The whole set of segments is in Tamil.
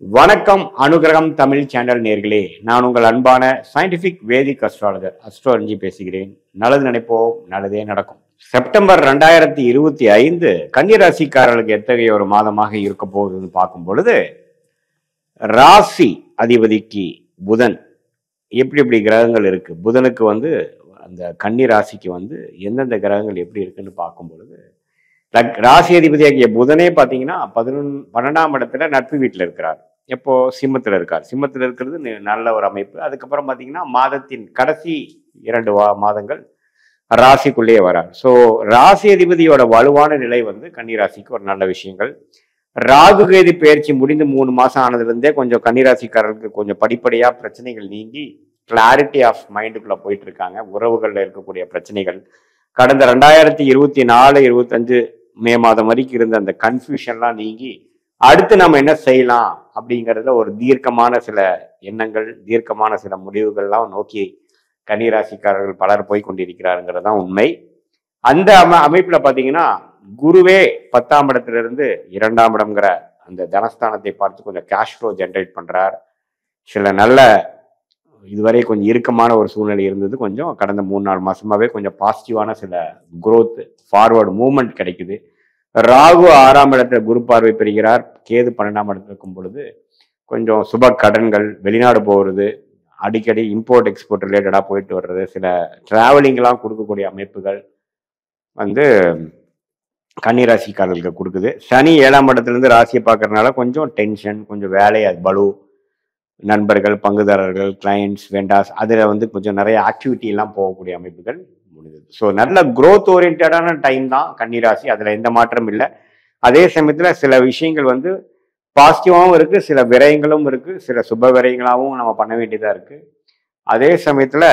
வணக்கம் அனுகிரகம் தமிழ் சேனல் நேர்களே, நான் உங்கள் அன்பான சயின்டிபிக் வேதிக் அஸ்ட்ராலஜர் அஸ்ட்ரோலஜி பேசுகிறேன். நல்லது நினைப்போம், நல்லதே நடக்கும். செப்டம்பர் 2025 கன்னிராசிக்காரர்களுக்கு எத்தகைய ஒரு மாதமாக இருக்க போகுதுன்னு பார்க்கும் பொழுது, ராசி அதிபதிக்கு புதன் எப்படி கிரகங்கள் இருக்கு, புதனுக்கு அந்த கன்னி ராசிக்கு எந்தெந்த கிரகங்கள் எப்படி இருக்குன்னு பார்க்கும் பொழுது, ராசி அதிபதியாகிய புதனே பார்த்தீங்கன்னா 12ஆம் இடத்துல நட்பு வீட்டில் இருக்கிறார். எப்போ சிம்மத்தில் இருக்கார். சிம்மத்தில் இருக்கிறது நல்ல ஒரு அமைப்பு. அதுக்கப்புறம் பார்த்தீங்கன்னா மாதத்தின் கடைசி 2 மாதங்கள் ராசிக்குள்ளேயே வரார். ஸோ ராசி அதிபதியோட வலுவான நிலை கன்னிராசிக்கு ஒரு நல்ல விஷயங்கள். ராகு கேது பெயர்ச்சி முடிந்து 3 மாசம் ஆனதுலேருந்தே கொஞ்சம் கன்னிராசிக்காரர்களுக்கு கொஞ்சம் படிப்படியாக பிரச்சனைகள் நீங்கி கிளாரிட்டி ஆஃப் மைண்டுக்குள்ள போயிட்டு இருக்காங்க. உறவுகளில் இருக்கக்கூடிய பிரச்சனைகள் கடந்த 2024-25 மே மாதம் வரைக்கும் இருந்த அந்த கன்ஃபியூஷன்லாம் நீங்கி அடுத்து நம்ம என்ன செய்யலாம் அப்படிங்கிறதுல ஒரு தீர்க்கமான சில எண்ணங்கள், தீர்க்கமான சில முடிவுகள்லாம் நோக்கி கன்னிராசிக்காரர்கள் பலர் போய் கொண்டிருக்கிறாருங்கிறது தான் உண்மை. அந்த அமைப்புல பார்த்தீங்கன்னா குருவே 10ஆம் இடத்திலிருந்து 2ஆம் இடம்ங்கிற அந்த தனஸ்தானத்தை பார்த்து கொஞ்சம் கேஷ் ஃப்ளோ ஜென்ரேட் பண்றார். சில நல்ல இதுவரை கொஞ்சம் இறுக்கமான ஒரு சூழ்நிலை இருந்தது, கொஞ்சம் கடந்த 3-4 மாசமாவே கொஞ்சம் பாசிட்டிவான சில குரோத் ஃபார்வர்டு மூவ்மெண்ட் கிடைக்குது. ராகு 6ஆம் இடத்துல குரு பார்வை பெறுகிறார். கேது 12ஆம் இடத்துல இருக்கும் பொழுது கொஞ்சம் சுப கடன்கள், வெளிநாடு போகிறது, அடிக்கடி இம்போர்ட் எக்ஸ்போர்ட் ரிலேட்டடாக போயிட்டு வர்றது, சில டிராவலிங்லாம் கொடுக்கக்கூடிய அமைப்புகள் கன்னிராசிக்காரர்களுக்கு கொடுக்குது. சனி 7ஆம் இடத்துலேருந்து ராசியை பார்க்கறதுனால கொஞ்சம் டென்ஷன், கொஞ்சம் வேலை பலு, நண்பர்கள், பங்குதாரர்கள், கிளையண்ட்ஸ், வெண்டாஸ் அதில் கொஞ்சம் நிறைய ஆக்டிவிட்டி எல்லாம் போகக்கூடிய அமைப்புகள் முடிஞ்சது. ஸோ நல்ல growth ஓரியன்டான டைம் தான் கன்னிராசி, அதில் எந்த மாற்றம் இல்லை. அதே சமயத்தில் சில விஷயங்கள் பாசிட்டிவாகவும் இருக்கு, சில விரயங்களும் இருக்கு, சில சுப விரயங்களாகவும் நம்ம பண்ண வேண்டியதாக இருக்கு. அதே சமயத்தில்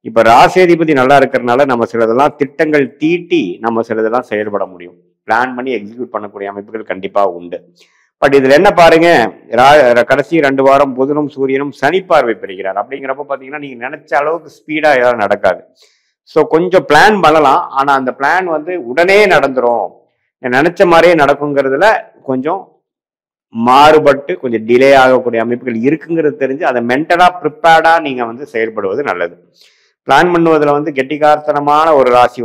இப்போ ராசியாதிபதி நல்லா இருக்கிறதுனால நம்ம சிலதெல்லாம் திட்டங்கள் தீட்டி நம்ம சிலதெல்லாம் செயல்பட முடியும். பிளான் பண்ணி எக்ஸிக்யூட் பண்ணக்கூடிய அமைப்புகள் கண்டிப்பாக உண்டு. பட் இதுல என்ன பாருங்க, கடைசி 2 வாரம் புதனும் சூரியனும் சனி பார்வை பெறுகிறார். அப்படிங்கிறப்ப பார்த்தீங்கன்னா நீங்க நினைச்ச அளவுக்கு ஸ்பீடா ஏதாவது நடக்காது. ஸோ கொஞ்சம் பிளான் பண்ணலாம், ஆனா அந்த பிளான் உடனே நடந்துரும், நினைச்ச மாதிரியே நடக்குங்கிறதுல கொஞ்சம் மாறுபட்டு கொஞ்சம் டிலே ஆகக்கூடிய அமைப்புகள் இருக்குங்கிறது தெரிஞ்சு அதை மென்டலா ப்ரிப்பேர்டா நீங்க செயல்படுவது நல்லது. பிளான் பண்ணுவதில் கெட்டிக்காரத்தனமான ஒரு ராசி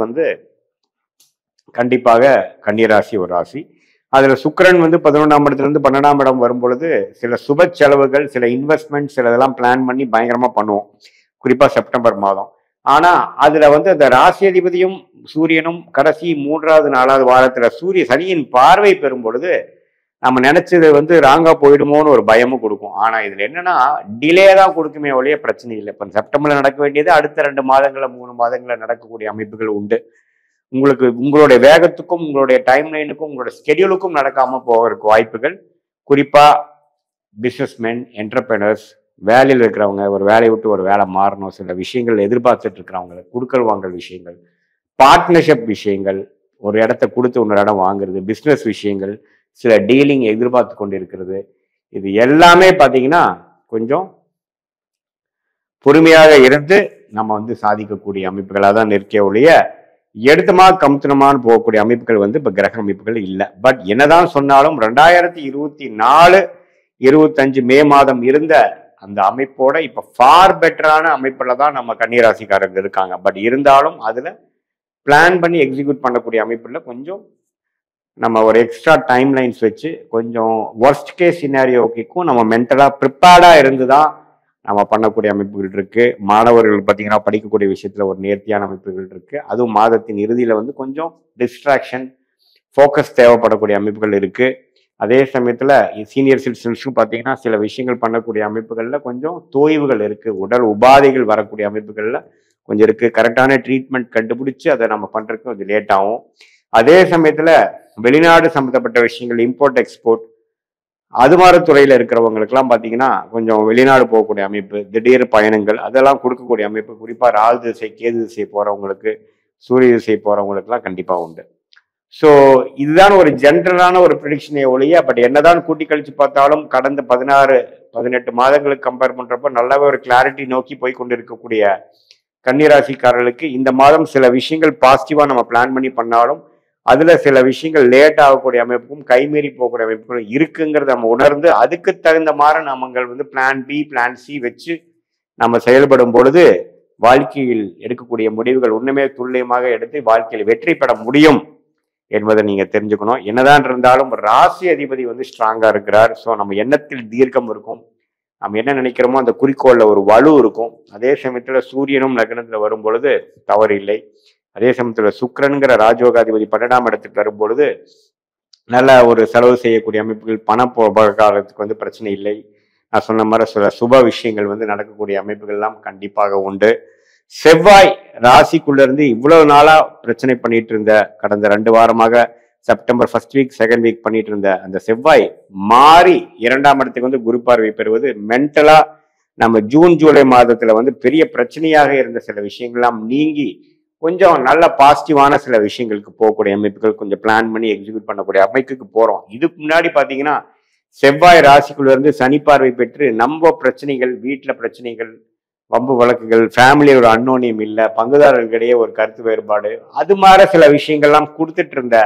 கண்டிப்பாக கன்னிராசி ஒரு ராசி. அதுல சுக்கிரன் 11ஆம் இடத்துல இருந்து 12ஆம் இடம் வரும் பொழுது சில சுப செலவுகள், சில இன்வெஸ்ட்மெண்ட், சில இதெல்லாம் பிளான் பண்ணி பயங்கரமா பண்ணுவோம், குறிப்பா செப்டம்பர் மாதம். ஆனா அதுல அந்த ராசி அதிபதியும் சூரியனும் கடைசி 3வது 4வது வாரத்துல சனியின் பார்வை பெறும் பொழுது நம்ம நினைச்சது ராங்கா போயிடுமோன்னு ஒரு பயமும் கொடுக்கும். ஆனா இதுல என்னன்னா டிலே தான் கொடுக்குமே ஒழிய பிரச்சனை இல்லை. இப்ப செப்டம்பர்ல நடக்க வேண்டியது அடுத்த 2 மாதங்கள 3 மாதங்கள நடக்கக்கூடிய அமைப்புகள் உண்டு. உங்களுக்கு உங்களுடைய வேகத்துக்கும் உங்களுடைய டைம் லைனுக்கும் உங்களுடைய ஸ்கெடியூலுக்கும் நடக்காம போகிறதுக்கு வாய்ப்புகள். குறிப்பா பிசினஸ்மேன், என்டர்பிரனர்ஸ், வேலையில் இருக்கிறவங்க, ஒரு வேலையை விட்டு ஒரு வேலை மாறணும், சில விஷயங்கள் எதிர்பார்த்துட்டு இருக்கிறவங்க, குடுக்கல் வாங்கல் விஷயங்கள், பார்ட்னர்ஷிப் விஷயங்கள், ஒரு இடத்த கொடுத்து இன்னொரு இடம் வாங்குறது, பிஸ்னஸ் விஷயங்கள், சில டீலிங் எதிர்பார்த்து கொண்டு இருக்கிறது, இது எல்லாமே பார்த்தீங்கன்னா கொஞ்சம் பொறுமையாக இருந்து நம்ம சாதிக்கக்கூடிய அமைப்புகளாக தான் நிற்க ஒழிய எடுத்தமா கமுத்தனமானு போகக்கூடிய அமைப்புகள் இப்ப கிரக அமைப்புகள் இல்லை. பட் என்னதான் சொன்னாலும் 2024-25 மே மாதம் இருந்த அந்த அமைப்போட இப்ப ஃபார் பெட்டரான அமைப்புல தான் நம்ம கன்னிராசிக்காரர்கள் இருக்காங்க. பட் இருந்தாலும் அதுல பிளான் பண்ணி எக்ஸிக்யூட் பண்ணக்கூடிய அமைப்புல கொஞ்சம் நம்ம ஒரு எக்ஸ்ட்ரா டைம் லைன்ஸ் வச்சு கொஞ்சம் ஒர்ஸ்ட் கேஸ் சினாரியோக்கும் நம்ம மென்டலா ப்ரிப்பேர்டா இருந்துதான் நம்ம பண்ணக்கூடிய அமைப்புகள் இருக்கு. மாணவர்கள் பார்த்தீங்கன்னா படிக்கக்கூடிய விஷயத்துல ஒரு நேர்த்தியான அமைப்புகள் இருக்கு. அதுவும் மாதத்தின் இறுதியில கொஞ்சம் டிஸ்ட்ராக்ஷன், ஃபோக்கஸ் தேவைப்படக்கூடிய அமைப்புகள் இருக்கு. அதே சமயத்துல சீனியர் சிட்டிசன்ஸும் பார்த்தீங்கன்னா சில விஷயங்கள் பண்ணக்கூடிய அமைப்புகள்ல கொஞ்சம் தோய்வுகள் இருக்கு, உடல் உபாதைகள் வரக்கூடிய அமைப்புகள்ல கொஞ்சம் இருக்கு. கரெக்டான ட்ரீட்மெண்ட் கண்டுபிடிச்சு அதை நம்ம பண்றதுக்கு கொஞ்சம் லேட் ஆகும். அதே சமயத்துல வெளிநாடு சம்மந்தப்பட்ட விஷயங்கள், இம்போர்ட் எக்ஸ்போர்ட், அது மாதிரி துறையில இருக்கிறவங்களுக்குலாம் பார்த்தீங்கன்னா கொஞ்சம் வெளிநாடு போகக்கூடிய அமைப்பு, திடீர் பயணங்கள் அதெல்லாம் கொடுக்கக்கூடிய அமைப்பு. குறிப்பா ராகு திசை, கேது திசை போறவங்களுக்கு, சூரிய திசை போறவங்களுக்குலாம் கண்டிப்பா உண்டு. ஸோ இதுதான் ஒரு ஜென்ரலான ஒரு ப்ரிடிக்ஷனை ஒழிய, பட் என்னதான் கூட்டி கழிச்சு பார்த்தாலும் கடந்த 16-18 மாதங்களுக்கு கம்பேர் பண்றப்போ நல்லாவே ஒரு கிளாரிட்டி நோக்கி போய் கொண்டு இருக்கக்கூடிய கன்னிராசிக்காரர்களுக்கு இந்த மாதம் சில விஷயங்கள் பாசிட்டிவா நம்ம பிளான் பண்ணி பண்ணாலும் அதுல சில விஷயங்கள் லேட் ஆகக்கூடிய அமைப்பும் கைமீறி போகக்கூடிய அமைப்புகளும் இருக்குங்கிறத நம்ம உணர்ந்து அதுக்கு தகுந்த மாதிரி நம்ம வந்து பிளான் பி பிளான் சி வச்சு நம்ம செயல்படும் பொழுது வாழ்க்கையில் எடுக்கக்கூடிய முடிவுகள் உண்மையே துல்லியமாக எடுத்து வாழ்க்கையில் வெற்றி பெற முடியும் என்பதை நீங்க தெரிஞ்சுக்கணும். என்னதான் இருந்தாலும் ராசி அதிபதி வந்து ஸ்ட்ராங்கா இருக்கிறார். ஸோ நம்ம எண்ணத்தில் தீர்க்கம் இருக்கும். நம்ம என்ன நினைக்கிறோமோ அந்த குறிக்கோள்ல ஒரு வலு இருக்கும். அதே சமயத்துல சூரியனும் லக்னத்துல வரும் பொழுது தவறு இல்லை. அதே சமயத்துல சுக்கிரன்கிற ராஜயோகாதிபதி 12ஆம் இடத்துக்கு வரும் பொழுது நல்ல ஒரு செலவு செய்யக்கூடிய அமைப்புகள், பணப்போக்காரத்துக்கு வந்து பிரச்சனை இல்லை. நான் சொன்ன மாதிரி சில சுப விஷயங்கள் வந்து நடக்கக்கூடிய அமைப்புகள் எல்லாம் கண்டிப்பாக உண்டு. செவ்வாய் ராசிக்குள்ள இருந்து இவ்வளவு நாளா பிரச்சனை பண்ணிட்டு இருந்த கடந்த 2 வாரமாக September first week second week பண்ணிட்டு இருந்த அந்த செவ்வாய் மாறி 2ஆம் இடத்துக்கு வந்து குரு பார்வை பெறுவது மென்டலா நம்ம ஜூன் ஜூலை மாதத்துல வந்து பெரிய பிரச்சனையாக இருந்த சில விஷயங்கள்லாம் நீங்கி கொஞ்சம் நல்ல பாசிட்டிவான சில விஷயங்களுக்கு போகக்கூடிய அமைப்புகள் கொஞ்சம் பிளான் பண்ணி எக்ஸிக்யூட் பண்ணக்கூடிய அமைப்புக்கு போறோம். இதுக்கு முன்னாடி பாத்தீங்கன்னா செவ்வாய் ராசிக்குள்ள இருந்து சனி பார்வை பெற்று நம்ம பிரச்சனைகள், வீட்டுல பிரச்சனைகள், வம்பு வழக்குகள், ஃபேமிலியோட அன்னோனியம் இல்லை, பங்குதாரர்களிடையே ஒரு கருத்து வேறுபாடு, அது மாதிரி சில விஷயங்கள்லாம் கொடுத்துட்டு இருந்த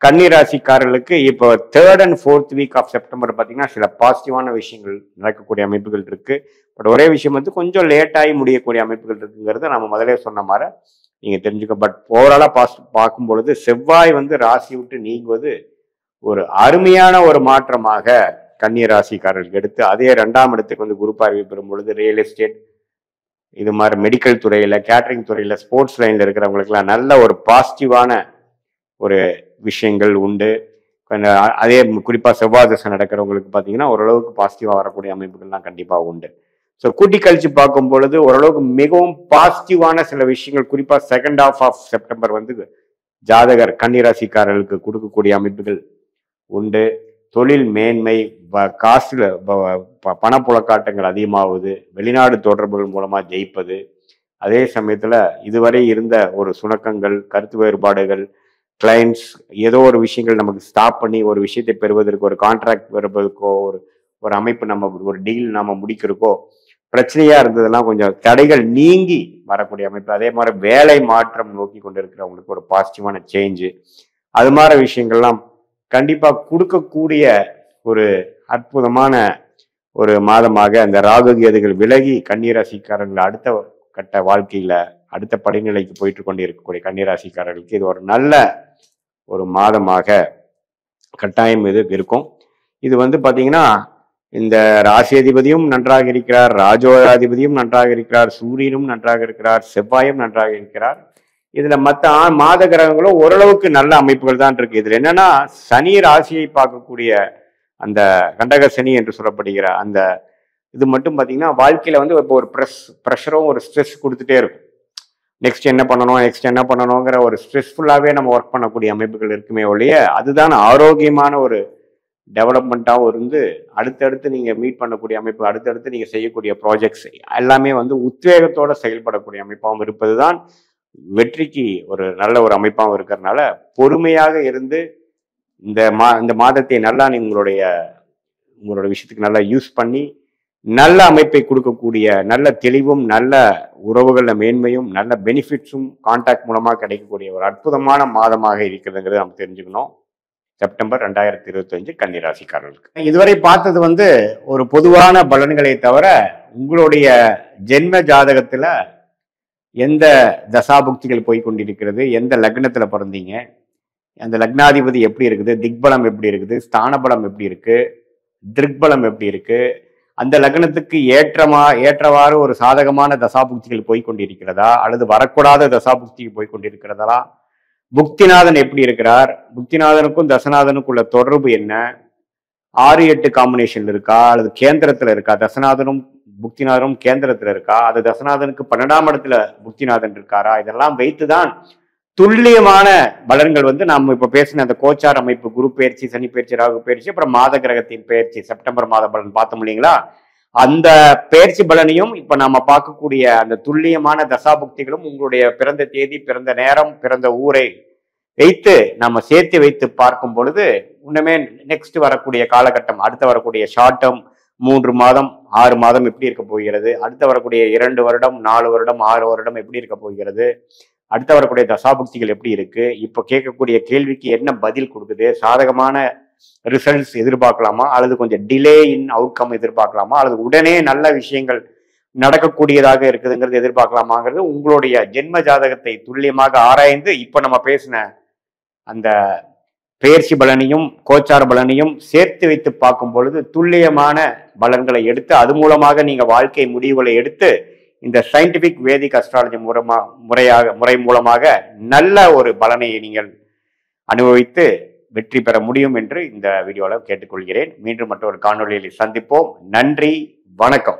கன்னிராசிக்காரர்களுக்கு இப்போ 3rd and 4th week of September பார்த்தீங்கன்னா சில பாசிட்டிவான விஷயங்கள் நடக்கக்கூடிய அமைப்புகள் இருக்கு. பட் ஒரே விஷயம் வந்து கொஞ்சம் லேட்டாகி முடியக்கூடிய அமைப்புகள் இருக்குங்கிறத நம்ம முதலே சொன்ன மாதிரி நீங்க தெரிஞ்சுக்க. பட் ஓவராலா பார்க்கும் பொழுது செவ்வாய் வந்து ராசி விட்டு நீங்குவது ஒரு அருமையான ஒரு மாற்றமாக கன்னி ராசிக்காரர்களுக்கு எடுத்து, அதே 2ஆம் இடத்துக்கு வந்து குரு பார்வை பெறும் பொழுது ரியல் எஸ்டேட், இது மாதிரி மெடிக்கல் துறையில, கேட்டரிங் துறையில, ஸ்போர்ட்ஸ் லைன்ல இருக்கிறவங்களுக்குலாம் நல்ல ஒரு பாசிட்டிவான ஒரு விஷயங்கள் உண்டு. அதே குறிப்பா செவ்வாய் தசை நடக்கிறவங்களுக்கு பார்த்தீங்கன்னா ஓரளவுக்கு பாசிட்டிவா வரக்கூடிய அமைப்புகள்லாம் கண்டிப்பா உண்டு. ஸோ கூட்டி கழிச்சு பார்க்கும் பொழுது ஓரளவுக்கு மிகவும் பாசிட்டிவான சில விஷயங்கள் குறிப்பா செகண்ட் ஹாஃப் ஆஃப் செப்டம்பர் வந்து ஜாதகர் கன்னிராசிக்காரர்களுக்கு கொடுக்கக்கூடிய அமைப்புகள் உண்டு. தொழில் மேன்மை, காசுல பணப்புழக்காட்டங்கள் அதிகமாகுது, வெளிநாடு தொடர்புகள் மூலமா ஜெயிப்பது, அதே சமயத்துல இதுவரை இருந்த ஒரு சுணக்கங்கள், கருத்து வேறுபாடுகள், கிளைண்ட்ஸ் ஏதோ ஒரு விஷயங்கள் நமக்கு ஸ்டாப் பண்ணி ஒரு விஷயத்தை பெறுவதற்கு, ஒரு கான்ட்ராக்ட் பெறுவதற்கோ, ஒரு அமைப்பு நம்ம ஒரு டீல் நம்ம முடிக்கிறக்கோ பிரச்சனையா இருந்ததெல்லாம் கொஞ்சம் தடைகள் நீங்கி வரக்கூடிய அமைப்பு. அதே மாதிரி வேலை மாற்றம் நோக்கி கொண்டு இருக்கிறவங்களுக்கு ஒரு பாசிட்டிவான சேஞ்சு, அது மாதிரி விஷயங்கள்லாம் கண்டிப்பா கொடுக்கக்கூடிய ஒரு அற்புதமான ஒரு மாதமாக அந்த ராகு கேதுகள் விலகி கன்னிராசிக்காரர்கள் அடுத்த கட்ட வாழ்க்கையில அடுத்த படிநிலைக்கு போயிட்டு கொண்டு இருக்கக்கூடிய கன்னிராசிக்காரர்களுக்கு இது ஒரு நல்ல ஒரு மாதமாக கட்டாயம் இது இருக்கும். இது வந்து பாத்தீங்கன்னா இந்த ராசி அதிபதியும் நன்றாக இருக்கிறார், ராஜோகாதிபதியும் நன்றாக இருக்கிறார், சூரியனும் நன்றாக இருக்கிறார், செவ்வாயும் நன்றாக இருக்கிறார். இதுல மற்ற மாத கிரகங்களும் ஓரளவுக்கு நல்ல அமைப்புகள் தான் இருக்கு. இதுல என்னன்னா சனி ராசியை பார்க்கக்கூடிய அந்த கண்டக சனி என்று சொல்லப்படுகிற அந்த இது மட்டும் பார்த்தீங்கன்னா வாழ்க்கையில வந்து இப்போ ஒரு ப்ரெஷரும் ஒரு ஸ்ட்ரெஸ் கொடுத்துட்டே இருக்கும். நெக்ஸ்ட் என்ன பண்ணணுங்கிற ஒரு ஸ்ட்ரெஸ்ஃபுல்லாகவே நம்ம ஒர்க் பண்ணக்கூடிய அமைப்புகள் இருக்குமே ஒழிய அதுதான் ஆரோக்கியமான ஒரு டெவலப்மெண்ட்டாகவும் இருந்து அடுத்தடுத்து நீங்கள் மீட் பண்ணக்கூடிய அமைப்பு, அடுத்தடுத்து நீங்கள் செய்யக்கூடிய ப்ராஜெக்ட்ஸ் எல்லாமே வந்து உத்வேகத்தோட செயல்படக்கூடிய அமைப்பாகவும் இருப்பது தான் வெற்றிக்கு ஒரு நல்ல ஒரு அமைப்பாகவும் இருக்கிறதுனால பொறுமையாக இருந்து இந்த மாதத்தை நல்லா உங்களோட விஷயத்துக்கு நல்லா யூஸ் பண்ணி நல்ல அமைப்பை கொடுக்கக்கூடிய நல்ல தெளிவும் நல்ல உறவுகள மேன்மையும் நல்ல பெனிஃபிட்ஸும் கான்டாக்ட் மூலமாக கிடைக்கக்கூடிய ஒரு அற்புதமான மாதமாக இருக்கிறதுங்கிறது நம்ம தெரிஞ்சுக்கணும். செப்டம்பர் 2025 கன்னிராசிக்காரர்களுக்கு இதுவரை பார்த்தது வந்து ஒரு பொதுவான பலன்களை தவிர உங்களுடைய ஜென்ம ஜாதகத்துல எந்த தசாபுக்திகள் போய் கொண்டிருக்கிறது, எந்த லக்னத்துல பிறந்தீங்க, அந்த லக்னாதிபதி எப்படி இருக்குது, திக்பலம் எப்படி இருக்குது, ஸ்தானபலம் எப்படி இருக்கு, திருக்பலம் எப்படி இருக்கு, அந்த லக்னத்துக்கு ஏற்றவாறு ஒரு சாதகமான தசாபுக்திகள் போய் கொண்டிருக்கிறதா அல்லது வரக்கூடாத தசாபுக்திகள் போய் கொண்டிருக்கிறதா, புக்திநாதன் எப்படி இருக்கிறார், புக்திநாதனுக்கும் தசநாதனுக்கும் உள்ள தொடர்பு என்ன, 6-8 காம்பினேஷன் இருக்கா அல்லது கேந்திரத்துல இருக்கா, தசநாதனும் புக்திநாதனும் கேந்திரத்துல இருக்கா, அது தசநாதனுக்கு 12ஆம் இடத்துல புக்திநாதன் இருக்காரா, இதெல்லாம் வைத்துதான் துல்லியமான பலன்கள் வந்து நாம் இப்ப பேசின அந்த கோச்சார் அமைப்பு, குரு பயிற்சி, சனி பயிற்சி, ராகு பயிற்சி, அப்புறம் மாத கிரகத்தின் பயிற்சி, செப்டம்பர் மாத பலன் பார்த்தோம் இல்லைங்களா, அந்த பயிற்சி பலனையும் இப்ப நாம பார்க்கக்கூடிய அந்த துல்லியமான தசாபுக்திகளும் உங்களுடைய பிறந்த தேதி, பிறந்த நேரம், பிறந்த ஊரை வைத்து நம்ம சேர்த்து வைத்து பார்க்கும் பொழுது இன்னுமே நெக்ஸ்ட் வரக்கூடிய காலகட்டம், அடுத்த வரக்கூடிய ஷார்ட் டேர்ம் 3 மாதம் 6 மாதம் எப்படி இருக்க போகிறது, அடுத்த வரக்கூடிய 2 வருடம் 4 வருடம் 6 வருடம் எப்படி இருக்க போகிறது, அடுத்த வரக்கூடிய தசாபுக்திகள் எப்படி இருக்கு, இப்போ கேட்கக்கூடிய கேள்விக்கு என்ன பதில் கொடுக்குது, சாதகமான ரிசல்ட்ஸ் எதிர்பார்க்கலாமா அல்லது கொஞ்சம் டிலே இன் அவுட்கம் எதிர்பார்க்கலாமா அல்லது உடனே நல்ல விஷயங்கள் நடக்கக்கூடியதாக இருக்குதுங்கிறது எதிர்பார்க்கலாமாங்கிறது உங்களுடைய ஜென்ம ஜாதகத்தை துல்லியமாக ஆராய்ந்து இப்ப நம்ம பேசின அந்த பெயர்ச்சி பலனையும் கோச்சார பலனையும் சேர்த்து வைத்து பார்க்கும் பொழுது துல்லியமான பலன்களை எடுத்து அது மூலமாக நீங்க வாழ்க்கை முடிவுகளை எடுத்து இந்த சயின்டிபிக் வேதிக் அஸ்ட்ராலஜி முறை மூலமாக நல்ல ஒரு பலனை நீங்கள் அனுபவித்து வெற்றி பெற முடியும் என்று இந்த வீடியோவில் கேட்டுக்கொள்கிறேன். மீண்டும் மற்றொரு காணொளியில் சந்திப்போம். நன்றி, வணக்கம்.